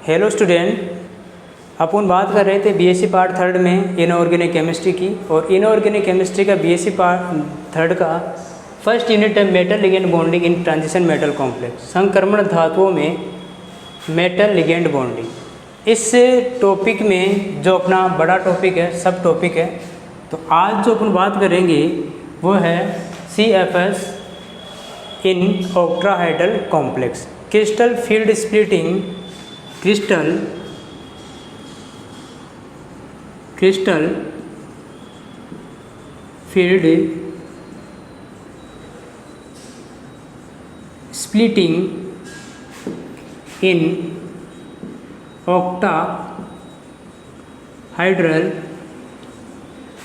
Hello student, अपन बात कर रहे थे बीएससी पार्ट थर्ड में इनऑर्गेनिक केमिस्ट्री की। और इनऑर्गेनिक केमिस्ट्री का बीएससी पार्ट थर्ड का फर्स्ट यूनिट है metal ligand bonding in transition metal complex, संक्रमण धातुओं में मेटल लिगेंड बॉन्डिंग। इस टॉपिक में जो अपना बड़ा टॉपिक है, सब टॉपिक है, तो आज जो अपन बात करेंगे वो है CFS in octahedral complex, crystal field splitting, crystal field splitting in octahedral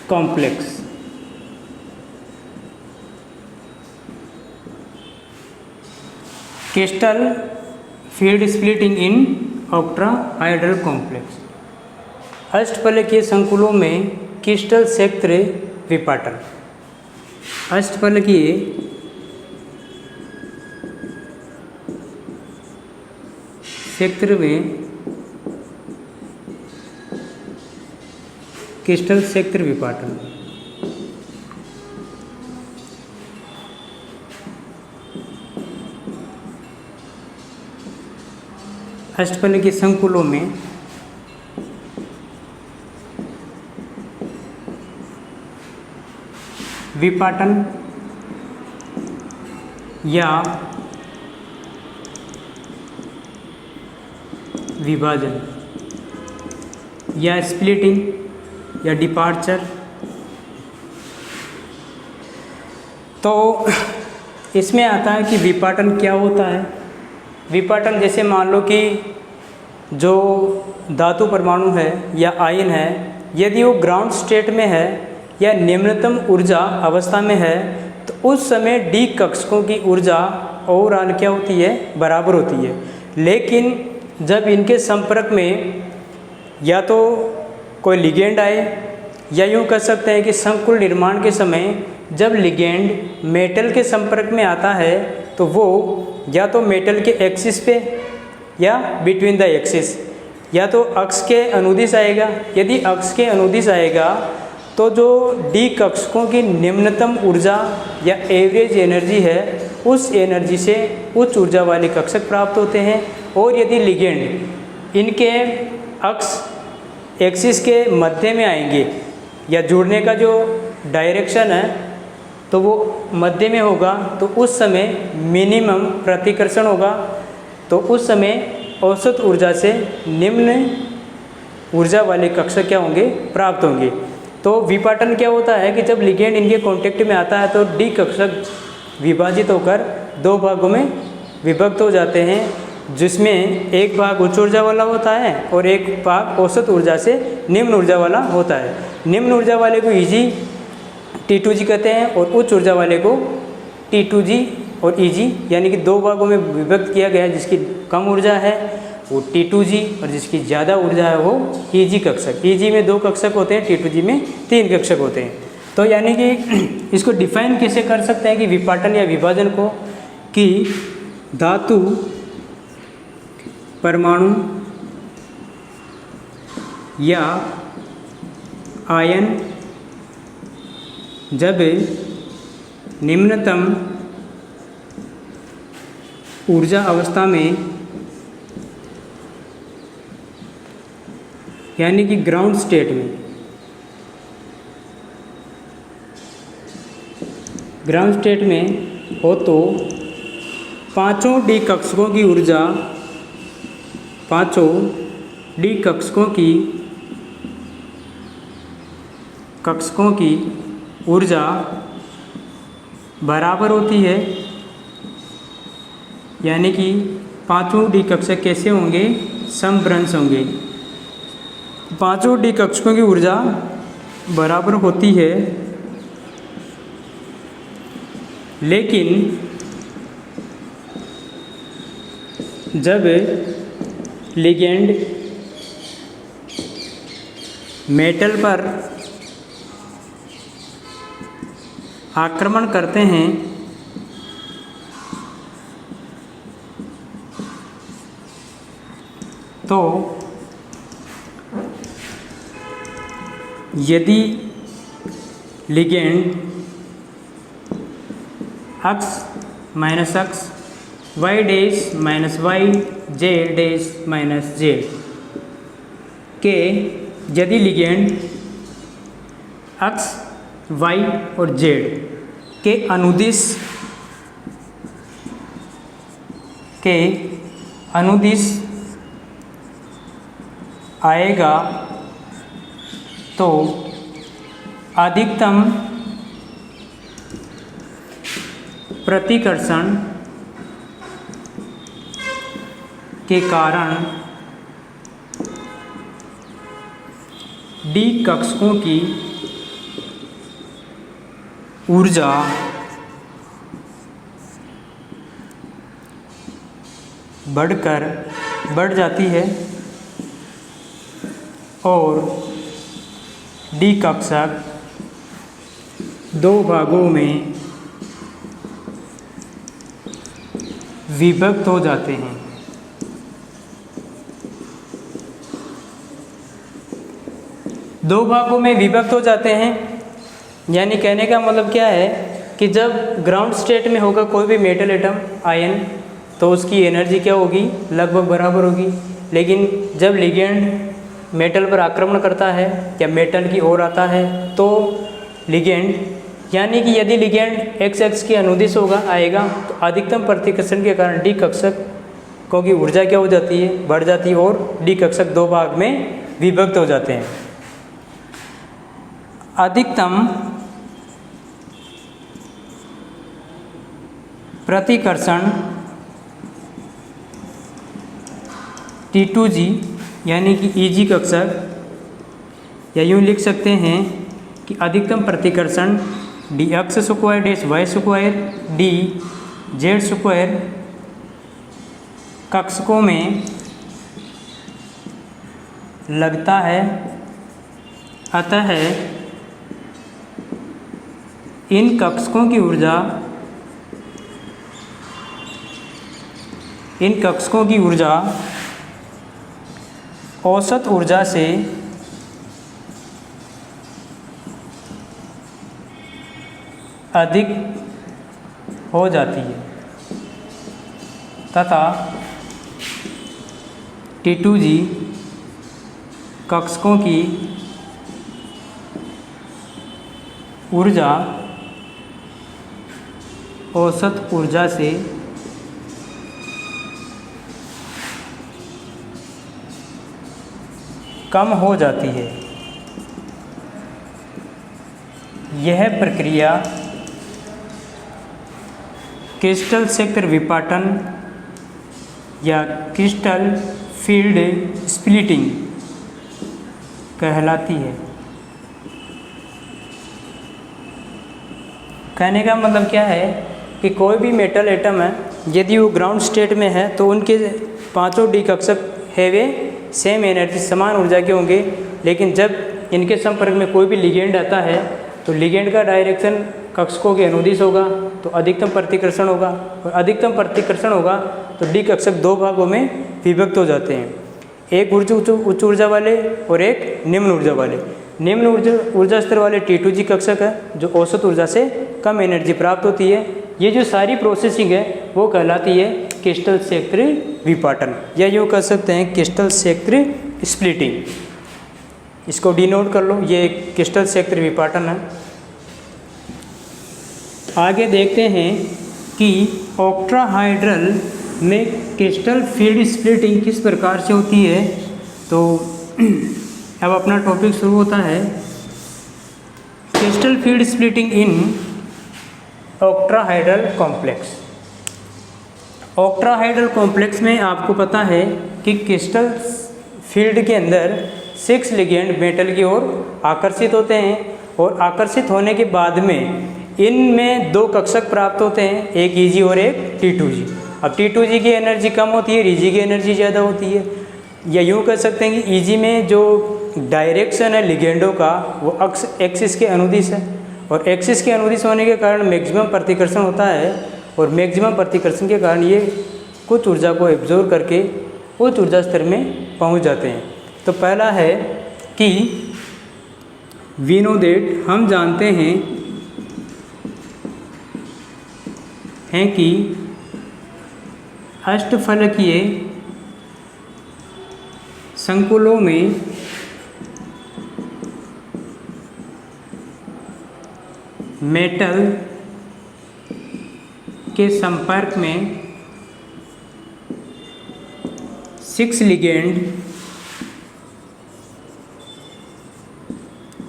complex. Crystal field splitting in octahedral complex. अष्टफलकीय संकुलों में क्रिस्टल क्षेत्र विपाटन। अष्टफलकीय क्षेत्र में क्रिस्टल क्षेत्र विपाटन। अष्टफलकीय संकुलों में विपाटन या विभाजन या स्प्लिटिंग या डिपार्चर। तो इसमें आता है कि विपाटन क्या होता है। विपाटन जैसे मान लो कि जो धातु परमाणु है या आयन है, यदि वो ग्राउंड स्टेट में है या निम्नतम ऊर्जा अवस्था में है, तो उस समय डी कक्षकों की ऊर्जा ओवरऑल क्या होती है, बराबर होती है। लेकिन जब इनके संपर्क में या तो कोई लिगेंड आए, या यूँ कह सकते हैं कि संकुल निर्माण के समय जब लिगेंड मेटल के संपर्क में आता है तो वो या तो मेटल के एक्सिस पे या बिटवीन द एक्सिस या तो अक्ष के अनुदिश आएगा। यदि अक्ष के अनुदिश आएगा तो जो डी कक्षकों की निम्नतम ऊर्जा या एवरेज एनर्जी है, उस एनर्जी से उच्च ऊर्जा वाले कक्षक प्राप्त होते हैं। और यदि लिगेंड इनके अक्ष एक्सिस के मध्य में आएंगे या जुड़ने का जो डायरेक्शन है तो वो मध्य में होगा, तो उस समय मिनिमम प्रतिकर्षण होगा। तो उस समय औसत ऊर्जा से निम्न ऊर्जा वाले कक्षक क्या होंगे, प्राप्त होंगे। तो विपाटन क्या होता है कि जब लिगेंड इनके कांटेक्ट में आता है तो डी कक्षक विभाजित होकर दो भागों में विभक्त हो जाते हैं, जिसमें एक भाग उच्च ऊर्जा वाला होता है और एक भाग औसत ऊर्जा से निम्न ऊर्जा वाला होता है। निम्न ऊर्जा वाले को Eg T2G कहते हैं और उच्च ऊर्जा वाले को T2G और Eg, यानी कि दो भागों में विभक्त किया गया है। जिसकी कम ऊर्जा है वो T2G और जिसकी ज़्यादा ऊर्जा है वो Eg कक्षक। Eg में 2 कक्षक होते हैं, T2G में 3 कक्षक होते हैं। तो यानी कि इसको डिफाइन कैसे कर सकते हैं कि विपाटन या विभाजन को, कि धातु परमाणु या आयन जब निम्नतम ऊर्जा अवस्था में, यानी कि ग्राउंड स्टेट में, हो तो पांचों डी कक्षकों की ऊर्जा, पांचों डी कक्षकों की ऊर्जा बराबर होती है। यानी कि पांचों डी कक्षक कैसे होंगे, समभ्रंश होंगे। पांचों डी कक्षकों की ऊर्जा बराबर होती है, लेकिन जब लिगेंड मेटल पर आक्रमण करते हैं तो यदि ligand x minus x, y dash minus y, z dash minus z के यदि लिगेंड x, y और z के अनुदिश आएगा तो अधिकतम प्रतिकर्षण के कारण डी कक्षकों की ऊर्जा बढ़ जाती है और डी कक्षक दो भागों में विभक्त हो जाते हैं। दो भागों में विभक्त हो जाते हैं यानी कहने का मतलब क्या है कि जब ग्राउंड स्टेट में होगा कोई भी मेटल एटम आयन तो उसकी एनर्जी क्या होगी, लगभग बराबर होगी। लेकिन जब लिगेंड मेटल पर आक्रमण करता है या मेटल की ओर आता है तो लिगेंड यानी कि यदि लिगेंड x के अनुदिश होगा आएगा तो अधिकतम प्रतिकर्षण के कारण डी कक्षकों की ऊर्जा क्या हो जाती है, बढ़ जाती है और डी कक्षक दो भाग में विभक्त हो जाते हैं। अधिकतम प्रतिकर्षण T2G यानी कि EG कक्षक या यूँ लिख सकते हैं कि अधिकतम प्रतिकर्षण dx square dash y square d z square कक्षकों में लगता है। अतः इन कक्षकों की ऊर्जा औसत ऊर्जा से अधिक हो जाती है तथा T2G कक्षकों की ऊर्जा औसत ऊर्जा से कम हो जाती है। यह प्रक्रिया क्रिस्टल क्षेत्र विपाटन या क्रिस्टल फील्ड स्प्लिटिंग कहलाती है। कहने का मतलब क्या है कि कोई भी मेटल एटम है यदि वो ग्राउंड स्टेट में है तो उनके पांचों डी कक्षक है वे सेम एनर्जी समान ऊर्जा के होंगे। लेकिन जब इनके संपर्क में कोई भी लिगेंड आता है तो लिगेंड का डायरेक्शन कक्षकों के अनुदिश होगा तो अधिकतम प्रतिकर्षण होगा और अधिकतम प्रतिकर्षण होगा तो डी कक्षक दो भागों में विभक्त हो जाते हैं, एक उच्च ऊर्जा वाले और एक निम्न ऊर्जा वाले। निम्न ऊर्जा स्तर वाले T2G कक्षक है जो औसत ऊर्जा से कम एनर्जी प्राप्त होती है। ये जो सारी प्रोसेसिंग है वो कहलाती है क्रिस्टल क्षेत्र विपाटन या यूँ कह सकते हैं क्रिस्टल क्षेत्र स्प्लिटिंग। इसको डिनोट कर लो, ये क्रिस्टल क्षेत्र विपाटन है। आगे देखते हैं कि ऑक्ट्राहाइड्रल में क्रिस्टल फील्ड स्प्लिटिंग किस प्रकार से होती है। तो अब अपना टॉपिक शुरू होता है crystal field splitting in octahedral complex. Octahedral complex में आपको पता है कि क्रिस्टल फील्ड के अंदर 6 लिगेंड मेटल की ओर आकर्षित होते हैं और आकर्षित होने के बाद में इनमें 2 कक्षक प्राप्त होते हैं, एक EG और एक T2G। अब T2G की एनर्जी कम होती है, EG की एनर्जी ज़्यादा होती है। या यूँ कह सकते हैं कि EG में जो डायरेक्शन है लिगेंडों का वो एक्सिस के अनुदिश है और एक्सिस के अनुदिश होने के कारण मैक्सिमम प्रतिकर्षण होता है और मैक्सिमम प्रतिकर्षण के कारण ये कुछ ऊर्जा को एब्जॉर्ब करके उच्च ऊर्जा स्तर में पहुंच जाते हैं। तो पहला है कि वी नो दैट, हम जानते हैं कि अष्टफलकीय संकुलों में मेटल के संपर्क में 6 लिगेंड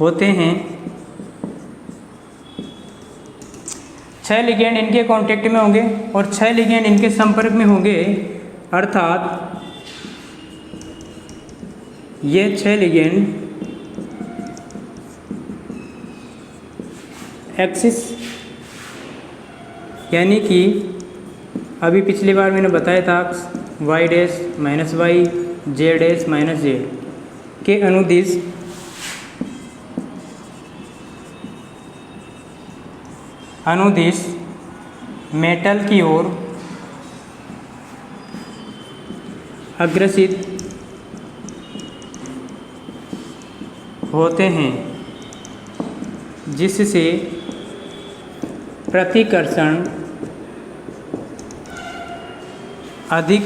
होते हैं। 6 लिगेंड इनके कांटेक्ट में होंगे और 6 लिगेंड इनके संपर्क में होंगे, अर्थात ये 6 लिगेंड एक्सिस, यानी कि अभी पिछली बार मैंने बताया था y dash minus Y, z dash minus z के अनुदिश मेटल की ओर अग्रसित होते हैं, जिससे प्रतिकर्षण अधिक,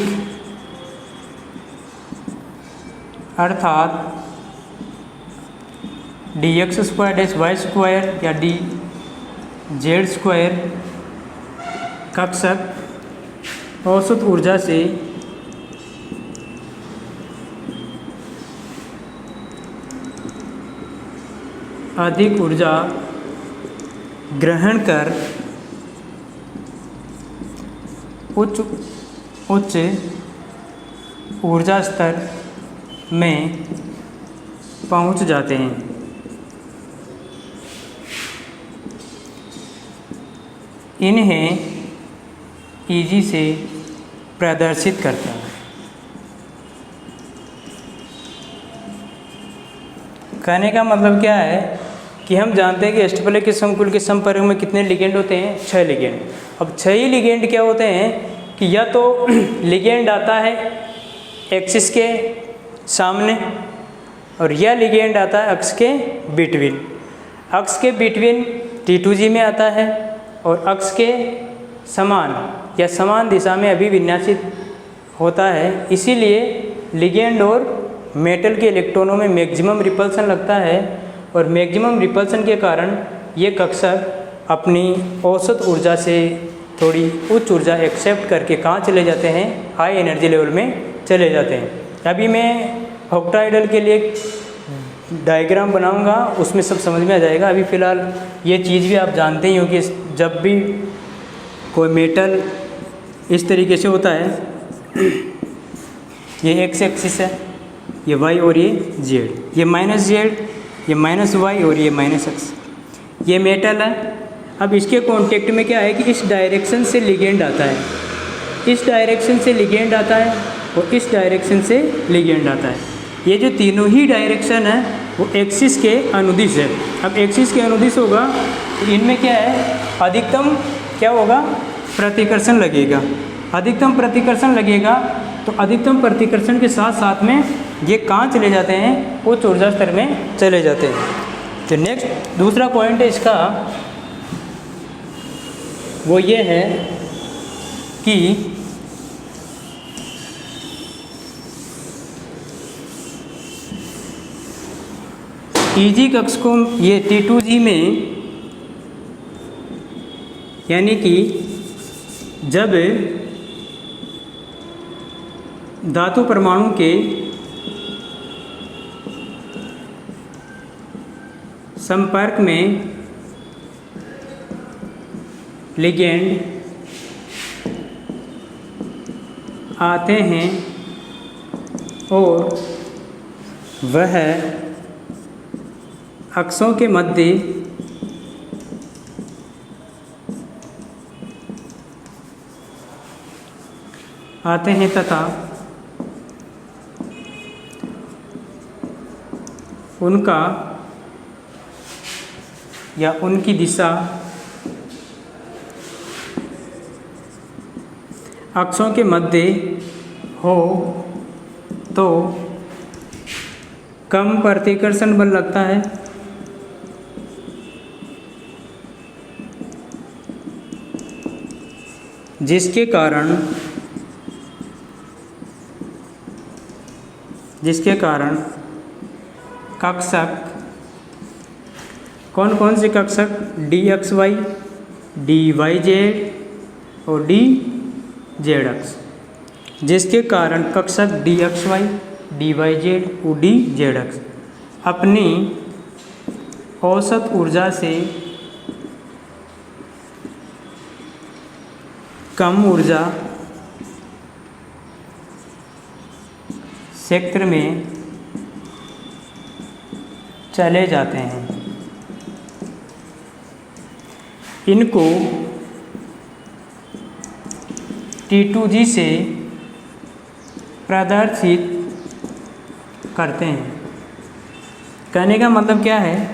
अर्थात dx square dash Y square या dz स्क्वायर कक्षक औसत ऊर्जा से अधिक ऊर्जा ग्रहण कर उच्च ऊर्जा स्तर में पहुंच जाते हैं। इन्हें ईजी से प्रदर्शित करता है। कहने का मतलब क्या है कि हम जानते हैं कि अष्टफलकीय संकुल के संपर्क में कितने लिगेंड होते हैं? 6 लिगेंड। अब 6 ही लिगेंड क्या होते हैं कि या तो लिगेंड आता है एक्सिस के सामने और यह लिगेंड आता है अक्ष के बिटवीन। अक्ष के बिटवीन T2G में आता है और अक्ष के समान या समान दिशा में अभिविन्यासित होता है। इसीलिए लिगेंड और मेटल के इलेक्ट्रॉनों में मैक्सिमम रिपल्सन लगता है और मैक्सिमम रिपल्सन के कारण ये कक्षक अपनी औसत ऊर्जा से थोड़ी उच्च ऊर्जा एक्सेप्ट करके कहाँ चले जाते हैं? हाई एनर्जी लेवल में चले जाते हैं। अभी मैं ऑक्टाइडल के लिए डायग्राम बनाऊंगा, उसमें सब समझ में आ जाएगा। अभी फ़िलहाल ये चीज़ भी आप जानते ही हो कि जब भी कोई मेटल इस तरीके से होता है, ये एक्स एक्सिस है, ये वाई और ये जेड, ये माइनस जेड, ये माइनस वाई और ये माइनस एक्स, ये मेटल है। अब इसके कांटेक्ट में क्या है कि इस डायरेक्शन से लिगेंड आता है, इस डायरेक्शन से लिगेंड आता है और इस डायरेक्शन से लिगेंड आता है। ये जो तीनों ही डायरेक्शन है वो एक्सिस के अनुदिश है। अब एक्सिस के अनुदिश होगा तो इनमें क्या है, अधिकतम क्या होगा? प्रतिकर्षण लगेगा। अधिकतम प्रतिकर्षण लगेगा तो अधिकतम प्रतिकर्षण के साथ साथ में ये कहाँ चले जाते हैं? उच्च ऊर्जा स्तर में चले जाते हैं। तो नेक्स्ट दूसरा पॉइंट है इसका, वो ये है कि ईजी कक्ष को ये T2G में, यानी कि जब धातु परमाणु के संपर्क में लिगेंड आते हैं और वह अक्षों के मध्य आते हैं तथा उनका या उनकी दिशा अक्षों के मध्य हो तो कम प्रतिकर्षण बल लगता है, जिसके कारण कक्षक, कौन कौन से कक्षक, DXY, DYZ और DZX, जिसके कारण कक्षक DXY, DYZ और DZX अपनी औसत ऊर्जा से कम ऊर्जा क्षेत्र में चले जाते हैं। इनको T2G से प्रदर्शित करते हैं। कहने का मतलब क्या है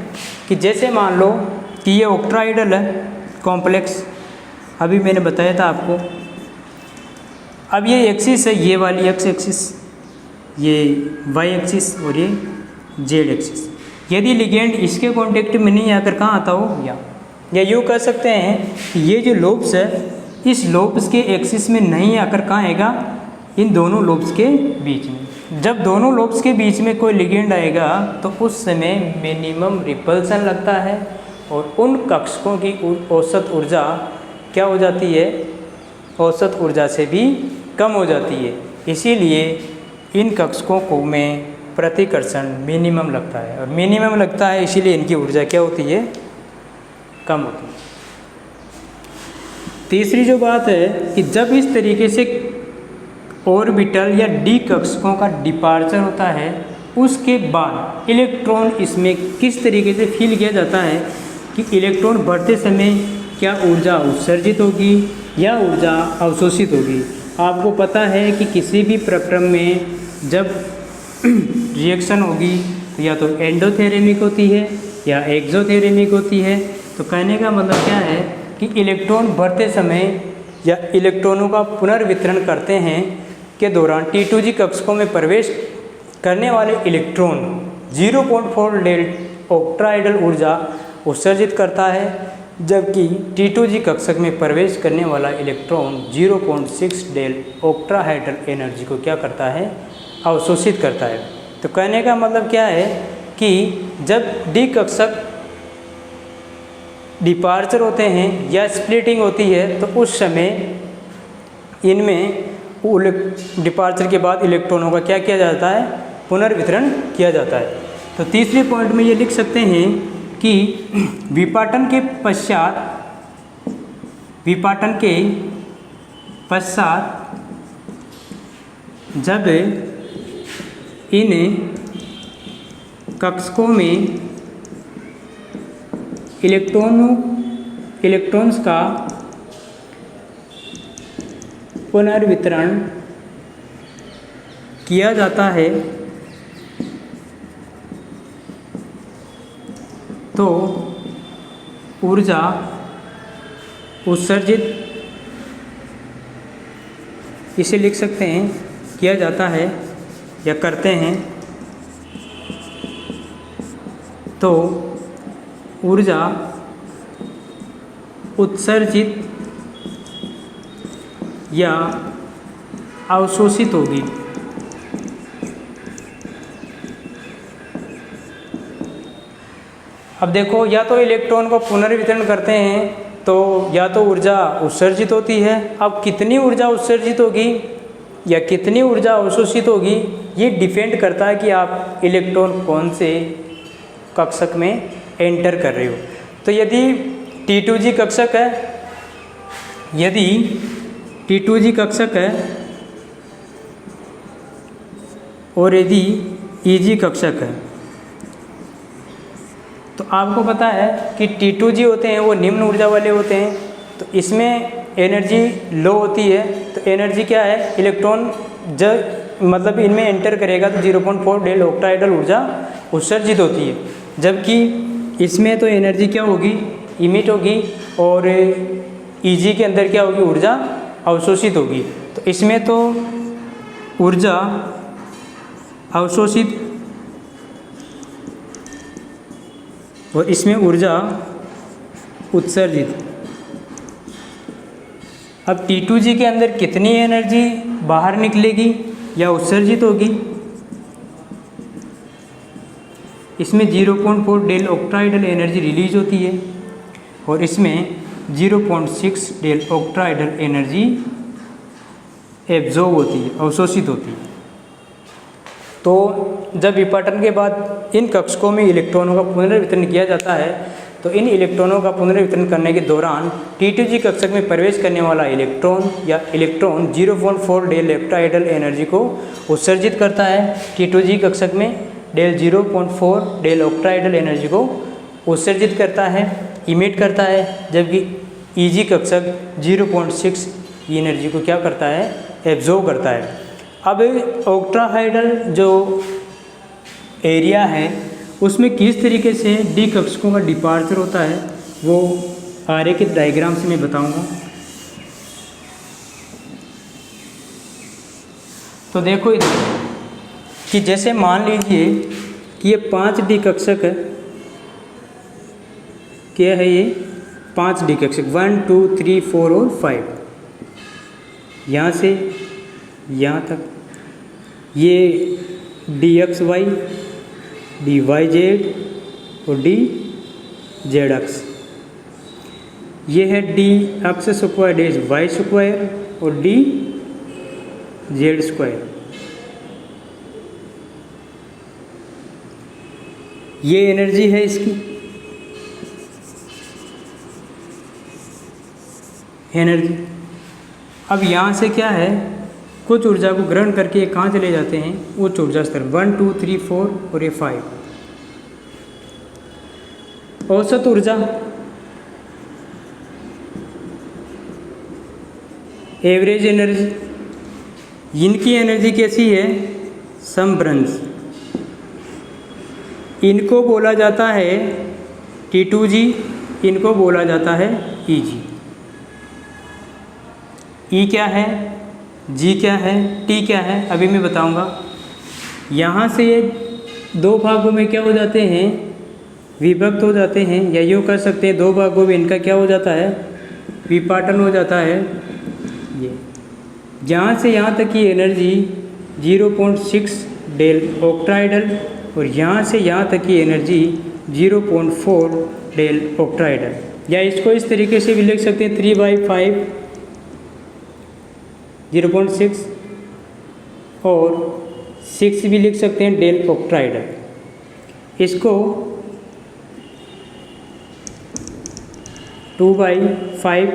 कि जैसे मान लो कि ये ऑक्ट्राइडल है कॉम्प्लेक्स, अभी मैंने बताया था आपको। अब ये एक्सिस है, ये वाली एक्स एक्सिस, ये वाई एक्सिस और ये जेड एक्सिस। यदि लिगेंड इसके कांटेक्ट में नहीं आकर कहाँ आता हो, या यूँ कह सकते हैं कि ये जो लोब्स है, इस लोब्स के एक्सिस में नहीं आकर कहाँ आएगा, इन दोनों लोब्स के बीच में। जब दोनों लोब्स के बीच में कोई लिगेंड आएगा तो उस समय मिनिमम रिपल्सन लगता है और उन कक्षकों की औसत ऊर्जा क्या हो जाती है, औसत ऊर्जा से भी कम हो जाती है। इसीलिए इन कक्षकों को में प्रतिकर्षण मिनिमम लगता है, और मिनिमम लगता है इसीलिए इनकी ऊर्जा क्या होती है, कम होती है। तीसरी जो बात है कि जब इस तरीके से ऑर्बिटल या डी कक्षकों का डिपार्चर होता है, उसके बाद इलेक्ट्रॉन इसमें किस तरीके से फील किया जाता है कि इलेक्ट्रॉन बढ़ते समय क्या ऊर्जा उत्सर्जित होगी या ऊर्जा अवशोषित होगी। आपको पता है कि किसी भी प्रक्रम में जब रिएक्शन होगी तो या तो एंडोथेरेमिक होती है या एक्सोथेरेमिक होती है। तो कहने का मतलब क्या है कि इलेक्ट्रॉन बढ़ते समय या इलेक्ट्रॉनों का पुनर्वितरण करते हैं के दौरान T2G कक्षकों में प्रवेश करने वाले इलेक्ट्रॉन 0.4 डेल ऑक्ट्राइडल ऊर्जा उत्सर्जित करता है, जबकि T2G कक्षक में प्रवेश करने वाला इलेक्ट्रॉन 0.6 डेल ऑक्ट्राहाइड्रल एनर्जी को क्या करता है, अवशोषित करता है। तो कहने का मतलब क्या है कि जब डी कक्षक डिपार्चर होते हैं या स्प्लिटिंग होती है तो उस समय इनमें डिपार्चर के बाद इलेक्ट्रॉनों का क्या किया जाता है, पुनर्वितरण किया जाता है। तो तीसरे पॉइंट में ये लिख सकते हैं कि विपाटन के पश्चात जब इन कक्षकों में इलेक्ट्रॉन्स का पुनर्वितरण किया जाता है तो ऊर्जा उत्सर्जित, इसे लिख सकते हैं किया जाता है या करते हैं, तो ऊर्जा उत्सर्जित या अवशोषित होगी। अब देखो, या तो इलेक्ट्रॉन को पुनर्वितरण करते हैं तो या तो ऊर्जा उत्सर्जित होती है। अब कितनी ऊर्जा उत्सर्जित होगी या कितनी ऊर्जा अवशोषित होगी, ये डिपेंड करता है कि आप इलेक्ट्रॉन कौन से कक्षक में एंटर कर रहे हो। तो यदि T2G कक्षक है, यदि T2G कक्षक है और यदि EG कक्षक है, तो आपको पता है कि T2G होते हैं वो निम्न ऊर्जा वाले होते हैं, तो इसमें एनर्जी लो होती है। तो एनर्जी क्या है, इलेक्ट्रॉन जब मतलब इनमें एंटर करेगा तो 0.4 डेल ऑक्टाइडल ऊर्जा उत्सर्जित होती है, जबकि इसमें तो एनर्जी क्या होगी, इमिट होगी, और EG के अंदर क्या होगी, ऊर्जा अवशोषित होगी। तो इसमें तो ऊर्जा अवशोषित और इसमें ऊर्जा उत्सर्जित। अब T2G के अंदर कितनी एनर्जी बाहर निकलेगी या उत्सर्जित होगी? इसमें 0.4 डेल ऑक्टाइडल एनर्जी रिलीज होती है और इसमें 0.6 डेल ऑक्टाइडल एनर्जी एब्जॉर्ब होती है, अवशोषित होती है। तो जब विपाटन के बाद इन कक्षकों में इलेक्ट्रॉनों का पुनर्वितरण किया जाता है तो इन इलेक्ट्रॉनों का पुनर्वितरण करने के दौरान T2G कक्षक में प्रवेश करने वाला इलेक्ट्रॉन 0.4 डेल ऑक्टाइडल एनर्जी को उत्सर्जित करता है। T2G कक्षक में 0.4 डेल ऑक्टाइडल एनर्जी को उत्सर्जित करता है, इमिट करता है, जबकि EG कक्षक 0.6 एनर्जी को क्या करता है, एब्जॉर्ब करता है। अब ऑक्टाहाइडल जो एरिया है उसमें किस तरीके से डी कक्षकों का डिपार्चर होता है वो आरेखित डायग्राम से मैं बताऊंगा। तो देखो इधर कि जैसे मान लीजिए कि ये 5 डी कक्षक है, क्या है ये 5 डी कक्षक 1 2 3 4 और 5, यहाँ से यहाँ तक ये DXY DYZ और DZ, ये है DX स्क्वायर DY स्क्वायर और DZ स्क्वायर। ये एनर्जी है इसकी एनर्जी। अब यहाँ से क्या है, कुछ ऊर्जा को ग्रहण करके ये कहाँ चले जाते हैं, उच्च ऊर्जा स्तर 1 2 3 4 और ये 5। औसत ऊर्जा एवरेज एनर्जी, इनकी एनर्जी कैसी है, समभ्रंश। इनको बोला जाता है T2G, इनको बोला जाता है EG। E क्या है, G क्या है, T क्या है, अभी मैं बताऊंगा। यहाँ से ये 2 भागों में क्या हो जाते हैं, विभक्त हो जाते हैं, या यूँ कर सकते हैं 2 भागों में इनका क्या हो जाता है, विपाटन हो जाता है। ये यहाँ से यहाँ तक की एनर्जी 0.6 डेल ऑक्टाइडल और यहाँ से यहाँ तक की एनर्जी 0.4 डेल ऑक्टाइडल, या इसको इस तरीके से भी लिख सकते हैं 3/5 0.6 और 6 भी लिख सकते हैं डेल ऑक्टाइडल। इसको 2/5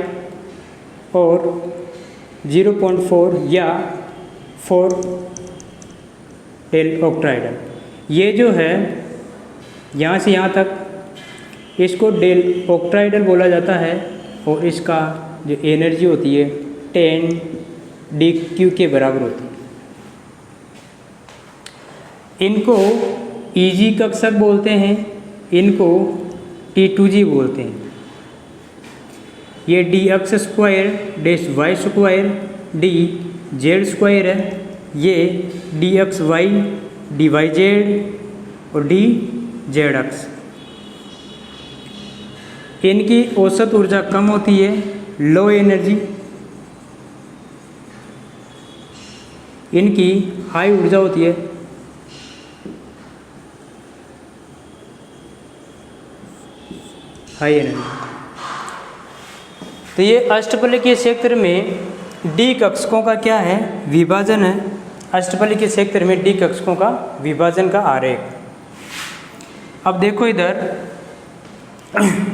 और 0.4 या 4 डेल ऑक्टाइडल। ये जो है यहाँ से यहाँ तक, इसको डेल ऑक्टाइडल बोला जाता है और इसका जो एनर्जी होती है 10 DQ के बराबर होती है। इनको EG कक्षक बोलते हैं, इनको T2G बोलते हैं। ये DX square -Y square DZ square है, ये DXY DYZ और DZX। इनकी औसत ऊर्जा कम होती है, लो एनर्जी। इनकी हाई ऊर्जा होती है, हाई एनर्जी। तो ये अष्टफलकीय क्षेत्र में डी कक्षकों का क्या है, विभाजन है। अष्टफलकीय क्षेत्र में डी कक्षकों का विभाजन का आरेख। अब देखो इधर,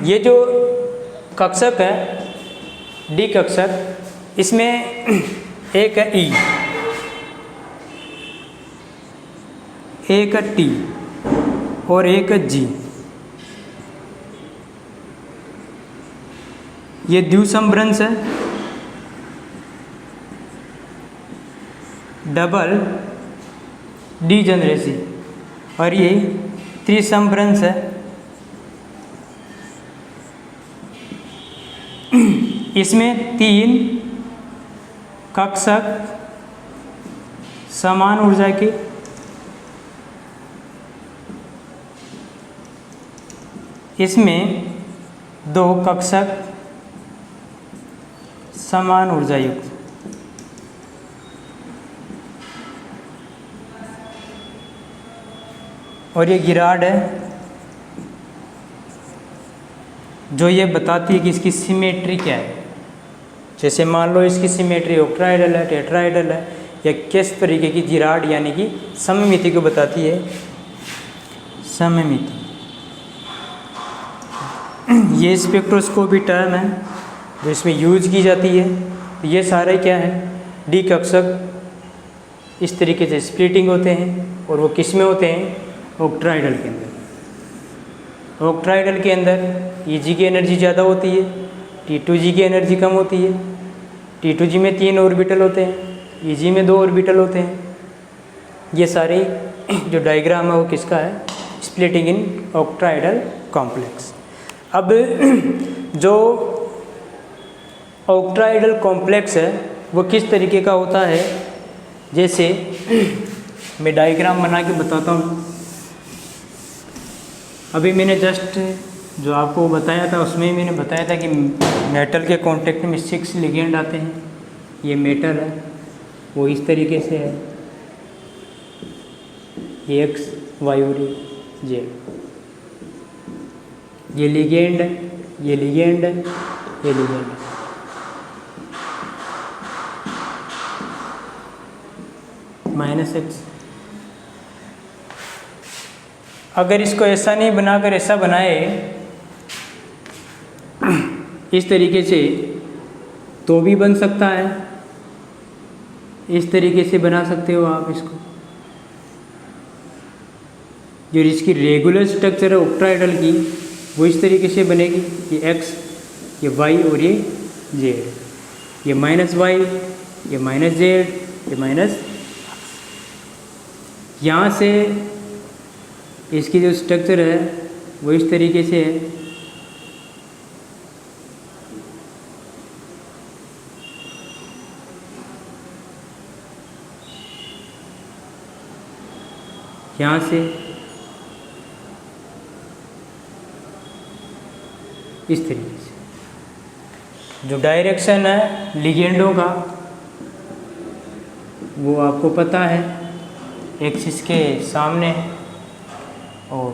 ये जो कक्षक है डी कक्षक, इसमें एक है E, एक है T और एक है G। ये द्विसंभ्रंश है, डबल डीजनरेसी, और ये त्रिसंभ्रंश है। इसमें 3 कक्षक समान ऊर्जा के इसमें दो कक्षक समान ऊर्जा युक्त, और ये गिराड है जो ये बताती है कि इसकी सिमेट्री क्या है। जैसे मान लो इसकी सिमेट्री ऑक्ट्राइडल है, टेट्राइडल है, या किस तरीके की गिराड यानी कि सममिति को बताती है। सममिति ये स्पेक्ट्रोस्कोपी टर्म है जो इसमें यूज की जाती है। ये सारे क्या है, डी कक्षक इस तरीके से स्प्लिटिंग होते हैं, और वो किस में होते हैं, ऑक्ट्राइडल के अंदर। ऑक्ट्राइडल के अंदर Eg की एनर्जी ज़्यादा होती है, T2g की एनर्जी कम होती है। T2g में 3 ऑर्बिटल होते हैं, Eg में 2 ऑर्बिटल होते हैं। ये सारे जो डायग्राम है वो किसका है, स्प्लिटिंग इन ऑक्ट्राइडल कॉम्प्लेक्स। अब जो ऑक्ट्राइडल कॉम्प्लेक्स है वो किस तरीके का होता है, जैसे मैं डायग्राम बना के बताता हूँ। अभी मैंने जस्ट जो आपको बताया था उसमें मैंने बताया था कि मेटल के कांटेक्ट में 6 लिगेंड आते हैं। ये मेटल है वो इस तरीके से है, X, Y और Z। ये लिगेंड है, ये लिगेंड है, ये लिगेंड है। -X। अगर इसको ऐसा नहीं बनाकर ऐसा बनाए इस तरीके से तो भी बन सकता है। इस तरीके से बना सकते हो आप इसको। जो इसकी रेगुलर स्ट्रक्चर है ऑक्ट्राइडल की वो इस तरीके से बनेगी। ये X, ये Y और ये Z। ये -Y, ये -Z, ये माइनस। यहाँ से इसकी जो स्ट्रक्चर है वो इस तरीके से है। यहाँ से इस तरीके से। जो डायरेक्शन है लिगेंडों का वो आपको पता है, एक्सिस के सामने है और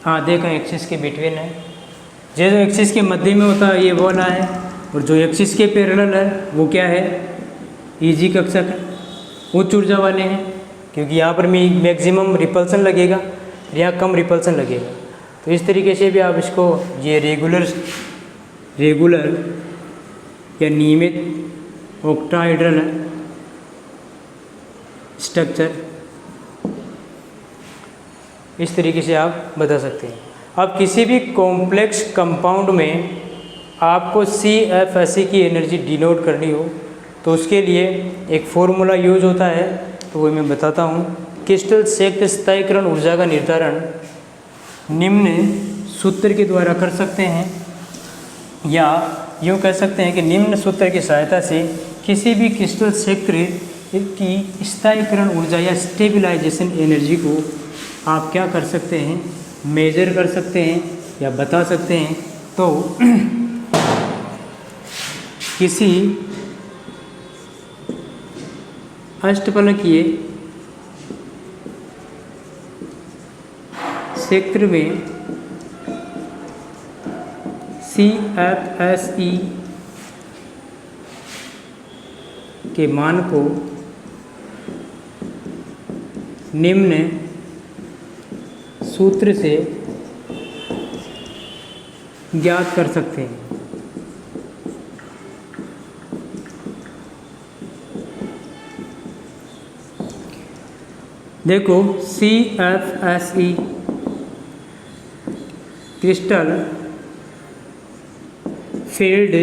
आधे का एक्सिस के बिटवीन है। जो एक्सिस के मध्य में होता है ये वाला है, और जो एक्सिस के पैरेलल है वो क्या है, Eg कक्षक है। उच्च ऊर्जा वाले हैं क्योंकि यहाँ पर मैक्सिमम रिपल्सन लगेगा, यहाँ कम रिपल्सन लगेगा। तो इस तरीके से भी आप इसको, ये रेगुलर या नियमित ऑक्टाहेड्रल स्ट्रक्चर, इस तरीके से आप बता सकते हैं। अब किसी भी कॉम्प्लेक्स कंपाउंड में आपको CFSE की एनर्जी डिनोट करनी हो तो उसके लिए एक फॉर्मूला यूज होता है, तो वो मैं बताता हूँ। क्रिस्टल सेक्त स्थायीकरण ऊर्जा का निर्धारण निम्न सूत्र के द्वारा कर सकते हैं, या यूँ कह सकते हैं कि निम्न सूत्र की सहायता से किसी भी क्रिस्टल क्षेत्र की स्थायीकरण ऊर्जा या स्टेबिलाइजेशन एनर्जी को आप क्या कर सकते हैं, मेजर कर सकते हैं या बता सकते हैं। तो किसी अष्टफलकीय क्षेत्र में CFSE के मान को निम्न सूत्र से ज्ञात कर सकते हैं। देखो, CFSE crystal field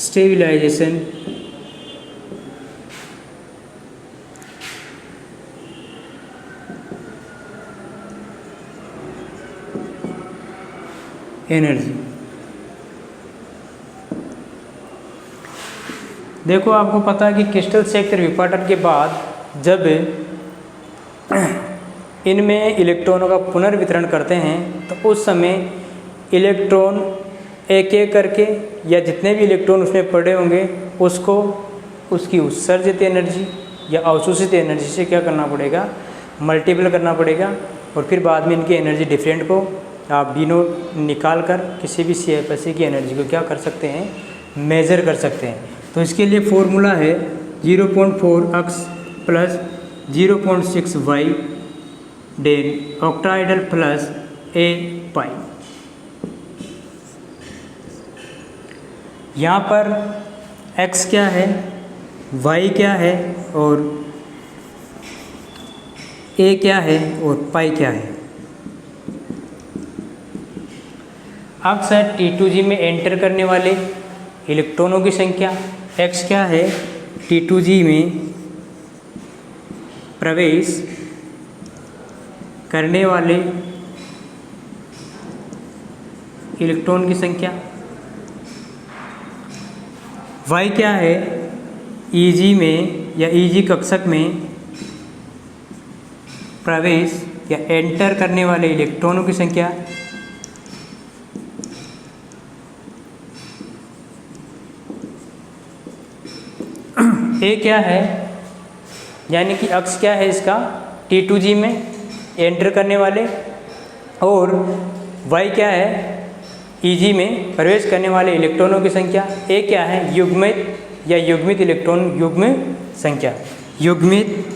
stabilisation energy. देखो, आपको पता है कि क्रिस्टल क्षेत्र विपाटन के बाद जब इनमें इलेक्ट्रॉनों का पुनर्वितरण करते हैं तो उस समय इलेक्ट्रॉन एक एक करके या जितने भी इलेक्ट्रॉन उसमें पड़े होंगे उसको उसकी उत्सर्जित एनर्जी या अवशोषित एनर्जी से क्या करना पड़ेगा, मल्टीपल करना पड़ेगा। और फिर बाद में इनकी एनर्जी डिफरेंट को आप डिनो निकाल कर किसी भी CFSE की एनर्जी को क्या कर सकते हैं, मेज़र कर सकते हैं। तो इसके लिए फॉर्मूला है 0.4x प्लस 0.6y डेन ऑक्टाइडल प्लस A पाई। यहाँ पर x क्या है, y क्या है और A क्या है और पाई क्या है। अक्सर T2G में एंटर करने वाले इलेक्ट्रॉनों की संख्या, x क्या है, T2G में प्रवेश करने वाले इलेक्ट्रॉन की संख्या, y क्या है, Eg में या Eg कक्षक में प्रवेश या एंटर करने वाले इलेक्ट्रॉनों की संख्या, A क्या है यानी कि अक्ष क्या है इसका, T2G में एंटर करने वाले, और y क्या है, Eg में प्रवेश करने वाले इलेक्ट्रॉनों की संख्या। A क्या है, युग्मित या युग्मित इलेक्ट्रॉन युग्म संख्या, युग्मित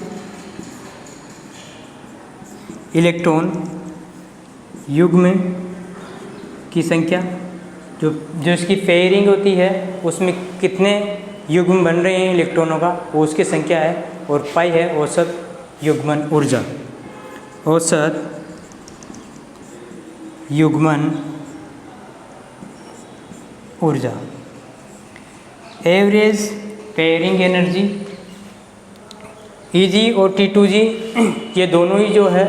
इलेक्ट्रॉन युग्म की संख्या, जो इसकी पेयरिंग होती है उसमें कितने युग्म बन रहे हैं इलेक्ट्रॉनों का, वो उसकी संख्या है। और पाई है औसत युग्मन ऊर्जा, औसत युग्मन ऊर्जा, एवरेज पेयरिंग एनर्जी। Eg और T2G ये दोनों ही जो है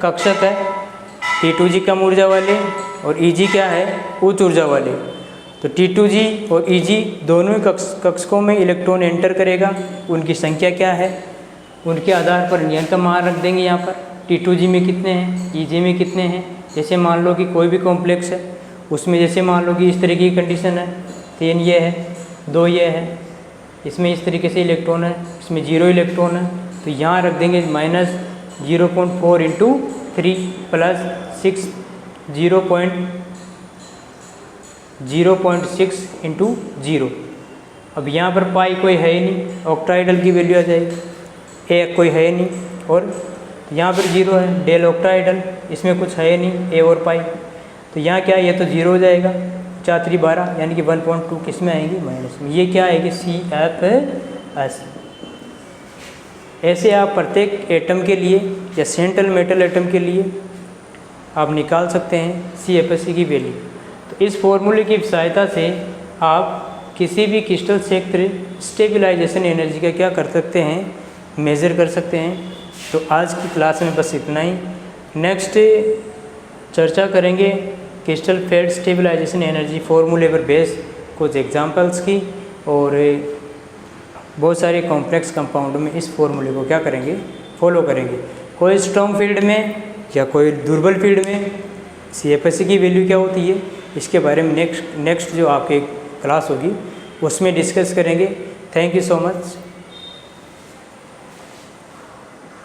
कक्षक है, T2G कम ऊर्जा वाले और Eg क्या है, उच्च ऊर्जा वाले। तो T2G और Eg दोनों ही कक्षकों में इलेक्ट्रॉन एंटर करेगा, उनकी संख्या क्या है, उनके आधार पर नियंत्रण मान रख देंगे। यहाँ पर T2G में कितने हैं, Eg में कितने हैं। जैसे मान लो कि कोई भी कॉम्प्लेक्स है, उसमें जैसे मान लो कि इस तरीके की कंडीशन है, 3 ये है, 2 ये है, इसमें इस तरीके से इलेक्ट्रॉन है, इसमें 0 इलेक्ट्रॉन है, तो यहाँ रख देंगे -0.4 × 3 प्लस 6 0.6 × 0। अब यहाँ पर पाई कोई है ही नहीं, ऑक्टाइडल की वैल्यू आ जाएगी, ए कोई है नहीं, और यहाँ पर 0 है, डेल ऑक्टाइडल, इसमें कुछ है नहीं, ए और पाई, तो यहाँ क्या है, ये तो 0 हो जाएगा, 4 3 12 यानी कि 1.2 किस में आएंगी, माइनस में। ये क्या आएगी, CFS। ऐसे आप प्रत्येक एटम के लिए या सेंट्रल मेटल एटम के लिए आप निकाल सकते हैं CFSE की वैल्यू। तो इस फॉर्मूले की सहायता से आप किसी भी क्रिस्टल क्षेत्र स्टेबलाइजेशन एनर्जी का क्या कर सकते हैं, मेज़र कर सकते हैं। तो आज की क्लास में बस इतना ही। नेक्स्ट चर्चा करेंगे क्रिस्टल फील्ड स्टेबलाइजेशन एनर्जी फॉर्मूले पर बेस कुछ एग्जांपल्स की, और बहुत सारे कॉम्प्लेक्स कंपाउंड में इस फॉर्मूले को क्या करेंगे, फॉलो करेंगे। कोई स्ट्रॉन्ग फील्ड में या कोई दुर्बल फील्ड में CFSE की वैल्यू क्या होती है, इसके बारे में नेक्स्ट जो आपकी क्लास होगी उसमें डिस्कस करेंगे। Thank you so much.